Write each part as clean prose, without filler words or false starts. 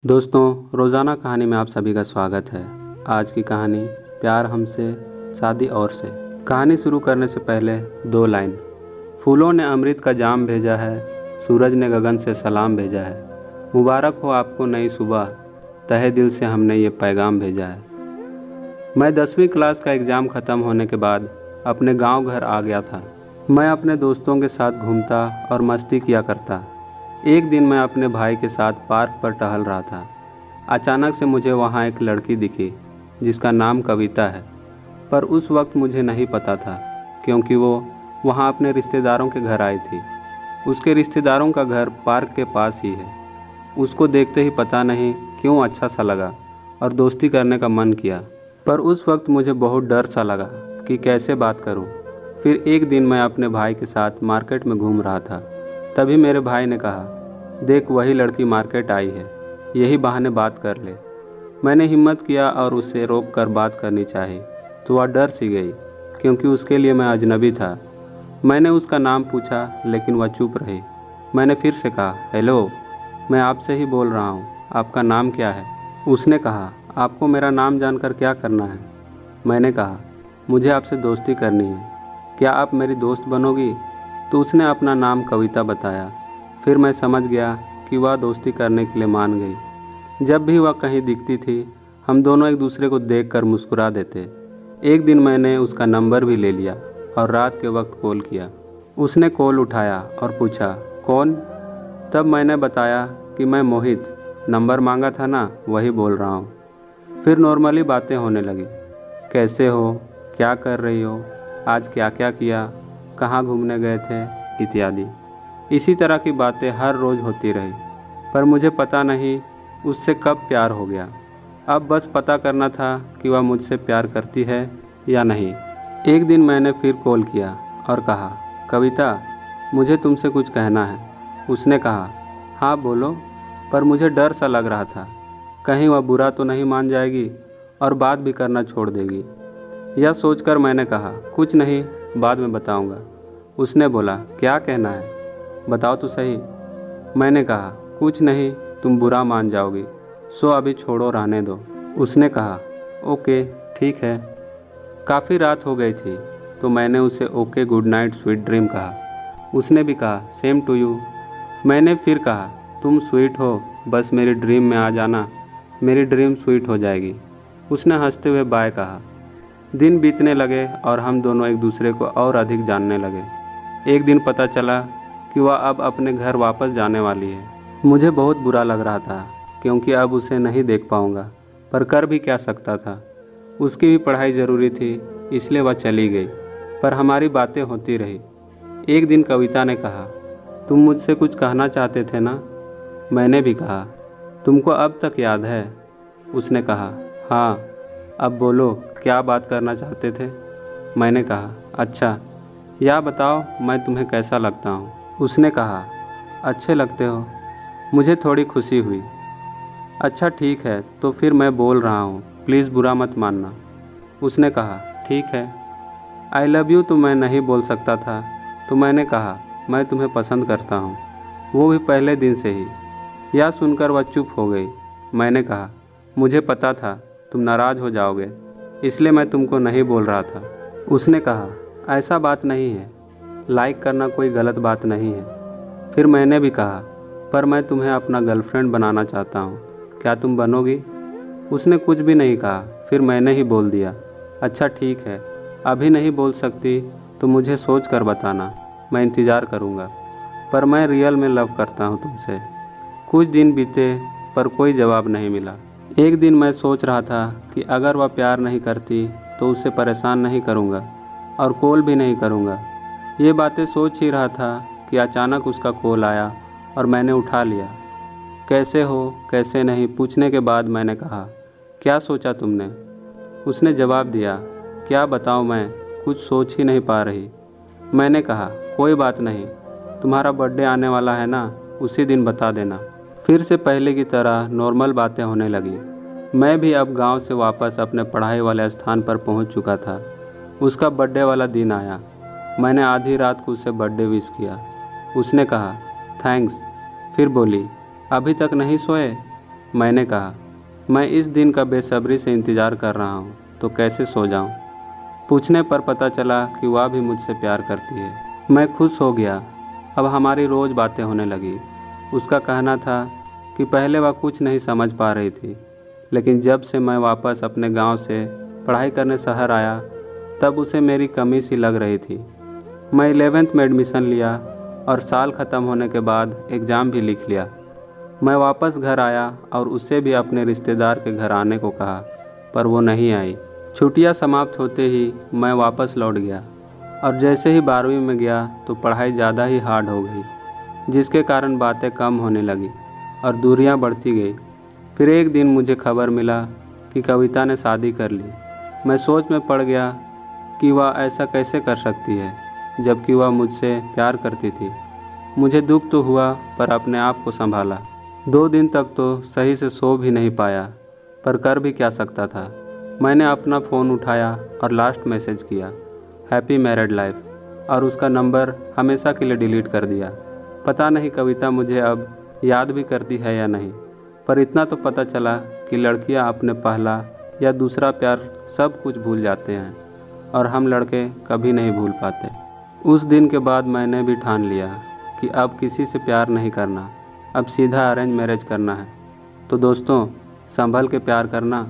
दोस्तों, रोज़ाना कहानी में आप सभी का स्वागत है। आज की कहानी प्यार हमसे शादी और से। कहानी शुरू करने से पहले दो लाइन। फूलों ने अमृत का जाम भेजा है, सूरज ने गगन से सलाम भेजा है। मुबारक हो आपको नई सुबह, तहे दिल से हमने ये पैगाम भेजा है। मैं 10वीं क्लास का एग्ज़ाम ख़त्म होने के बाद अपने गांव घर आ गया था। मैं अपने दोस्तों के साथ घूमता और मस्ती किया करता। एक दिन मैं अपने भाई के साथ पार्क पर टहल रहा था। अचानक से मुझे वहाँ एक लड़की दिखी जिसका नाम कविता है, पर उस वक्त मुझे नहीं पता था क्योंकि वो वहाँ अपने रिश्तेदारों के घर आई थी। उसके रिश्तेदारों का घर पार्क के पास ही है। उसको देखते ही पता नहीं क्यों अच्छा सा लगा और दोस्ती करने का मन किया, पर उस वक्त मुझे बहुत डर सा लगा कि कैसे बात करूं। फिर एक दिन मैं अपने भाई के साथ मार्केट में घूम रहा था। तभी मेरे भाई ने कहा, देख वही लड़की मार्केट आई है, यही बहाने बात कर ले। मैंने हिम्मत किया और उसे रोक कर बात करनी चाही तो वह डर सी गई क्योंकि उसके लिए मैं अजनबी था। मैंने उसका नाम पूछा लेकिन वह चुप रही। मैंने फिर से कहा, हेलो, मैं आपसे ही बोल रहा हूँ, आपका नाम क्या है? उसने कहा, आपको मेरा नाम जानकर क्या करना है? मैंने कहा, मुझे आपसे दोस्ती करनी है, क्या आप मेरी दोस्त बनोगी? तो उसने अपना नाम कविता बताया। फिर मैं समझ गया कि वह दोस्ती करने के लिए मान गई। जब भी वह कहीं दिखती थी हम दोनों एक दूसरे को देखकर मुस्कुरा देते। एक दिन मैंने उसका नंबर भी ले लिया और रात के वक्त कॉल किया। उसने कॉल उठाया और पूछा, कौन? तब मैंने बताया कि मैं मोहित, नंबर मांगा था ना, वही बोल रहा हूँ। फिर नॉर्मली बातें होने लगी। कैसे हो, क्या कर रही हो, आज क्या क्या किया, कहाँ घूमने गए थे, इत्यादि। इसी तरह की बातें हर रोज़ होती रही, पर मुझे पता नहीं उससे कब प्यार हो गया। अब बस पता करना था कि वह मुझसे प्यार करती है या नहीं। एक दिन मैंने फिर कॉल किया और कहा, कविता, मुझे तुमसे कुछ कहना है। उसने कहा, हाँ बोलो, पर मुझे डर सा लग रहा था कहीं वह बुरा तो नहीं मान जाएगी और बात भी करना छोड़ देगी। यह सोचकर मैंने कहा, कुछ नहीं, बाद में बताऊंगा। उसने बोला, क्या कहना है, बताओ तो सही। मैंने कहा, कुछ नहीं, तुम बुरा मान जाओगी, सो अभी छोड़ो, रहने दो। उसने कहा, ओके ठीक है। काफ़ी रात हो गई थी तो मैंने उसे okay good night sweet dream कहा। उसने भी कहा, सेम टू यू। मैंने फिर कहा, तुम स्वीट हो, बस मेरी ड्रीम में आ जाना, मेरी ड्रीम स्वीट हो जाएगी। उसने हंसते हुए बाय कहा। दिन बीतने लगे और हम दोनों एक दूसरे को और अधिक जानने लगे। एक दिन पता चला कि वह अब अपने घर वापस जाने वाली है। मुझे बहुत बुरा लग रहा था क्योंकि अब उसे नहीं देख पाऊंगा, पर कर भी क्या सकता था। उसकी भी पढ़ाई ज़रूरी थी, इसलिए वह चली गई, पर हमारी बातें होती रही। एक दिन कविता ने कहा, तुम मुझसे कुछ कहना चाहते थे ना? मैंने भी कहा, तुमको अब तक याद है? उसने कहा, हाँ। अब बोलो, क्या बात करना चाहते थे? मैंने कहा, अच्छा, या बताओ मैं तुम्हें कैसा लगता हूँ? उसने कहा, अच्छे लगते हो। मुझे थोड़ी खुशी हुई। अच्छा ठीक है, तो फिर मैं बोल रहा हूँ, प्लीज़ बुरा मत मानना। उसने कहा, ठीक है। आई लव यू तो मैं नहीं बोल सकता था, तो मैंने कहा, मैं तुम्हें पसंद करता हूँ, वो भी पहले दिन से ही। यह सुनकर वह चुप हो गई। मैंने कहा, मुझे पता था तुम नाराज़ हो जाओगे, इसलिए मैं तुमको नहीं बोल रहा था। उसने कहा, ऐसा बात नहीं है, लाइक करना कोई गलत बात नहीं है। फिर मैंने भी कहा, पर मैं तुम्हें अपना गर्लफ्रेंड बनाना चाहता हूँ, क्या तुम बनोगी? उसने कुछ भी नहीं कहा। फिर मैंने ही बोल दिया, अच्छा ठीक है, अभी नहीं बोल सकती तो मुझे सोच कर बताना, मैं इंतज़ार करूँगा, पर मैं रियल में लव करता हूँ तुमसे। कुछ दिन बीते पर कोई जवाब नहीं मिला। एक दिन मैं सोच रहा था कि अगर वह प्यार नहीं करती तो उससे परेशान नहीं करूँगा और कॉल भी नहीं करूँगा। ये बातें सोच ही रहा था कि अचानक उसका कॉल आया और मैंने उठा लिया। कैसे हो, कैसे नहीं पूछने के बाद मैंने कहा, क्या सोचा तुमने? उसने जवाब दिया, क्या बताऊं, मैं कुछ सोच ही नहीं पा रही। मैंने कहा, कोई बात नहीं, तुम्हारा बर्थडे आने वाला है ना, उसी दिन बता देना। फिर से पहले की तरह नॉर्मल बातें होने लगी। मैं भी अब गांव से वापस अपने पढ़ाई वाले स्थान पर पहुंच चुका था। उसका बर्थडे वाला दिन आया। मैंने आधी रात को उसे बर्थडे विश किया। उसने कहा, थैंक्स। फिर बोली, अभी तक नहीं सोए? मैंने कहा, मैं इस दिन का बेसब्री से इंतज़ार कर रहा हूँ, तो कैसे सो जाऊँ। पूछने पर पता चला कि वह भी मुझसे प्यार करती है। मैं खुश हो गया। अब हमारी रोज़ बातें होने लगी। उसका कहना था कि पहले वह कुछ नहीं समझ पा रही थी, लेकिन जब से मैं वापस अपने गांव से पढ़ाई करने शहर आया, तब उसे मेरी कमी सी लग रही थी। मैं 11th में एडमिशन लिया और साल ख़त्म होने के बाद एग्ज़ाम भी लिख लिया। मैं वापस घर आया और उससे भी अपने रिश्तेदार के घर आने को कहा, पर वो नहीं आई। छुट्टियां समाप्त होते ही मैं वापस लौट गया और जैसे ही 12वीं में गया तो पढ़ाई ज़्यादा ही हार्ड हो गई, जिसके कारण बातें कम होने लगी और दूरियां बढ़ती गई। फिर एक दिन मुझे खबर मिला कि कविता ने शादी कर ली। मैं सोच में पड़ गया कि वह ऐसा कैसे कर सकती है, जबकि वह मुझसे प्यार करती थी। मुझे दुख तो हुआ, पर अपने आप को संभाला। 2 दिन तक तो सही से सो भी नहीं पाया, पर कर भी क्या सकता था। मैंने अपना फ़ोन उठाया और लास्ट मैसेज किया, हैप्पी मैरिड लाइफ, और उसका नंबर हमेशा के लिए डिलीट कर दिया। पता नहीं कविता मुझे अब याद भी करती है या नहीं, पर इतना तो पता चला कि लड़कियां अपने पहला या दूसरा प्यार सब कुछ भूल जाते हैं और हम लड़के कभी नहीं भूल पाते। उस दिन के बाद मैंने भी ठान लिया कि अब किसी से प्यार नहीं करना, अब सीधा अरेंज मैरिज करना है। तो दोस्तों, संभल के प्यार करना,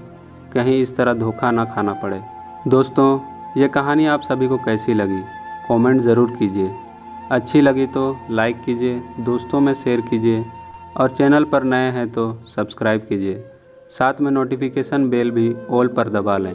कहीं इस तरह धोखा ना खाना पड़े। दोस्तों, ये कहानी आप सभी को कैसी लगी, कमेंट ज़रूर कीजिए। अच्छी लगी तो लाइक कीजिए, दोस्तों में शेयर कीजिए और चैनल पर नए हैं तो सब्सक्राइब कीजिए। साथ में नोटिफिकेशन बेल भी ऑल पर दबा लें।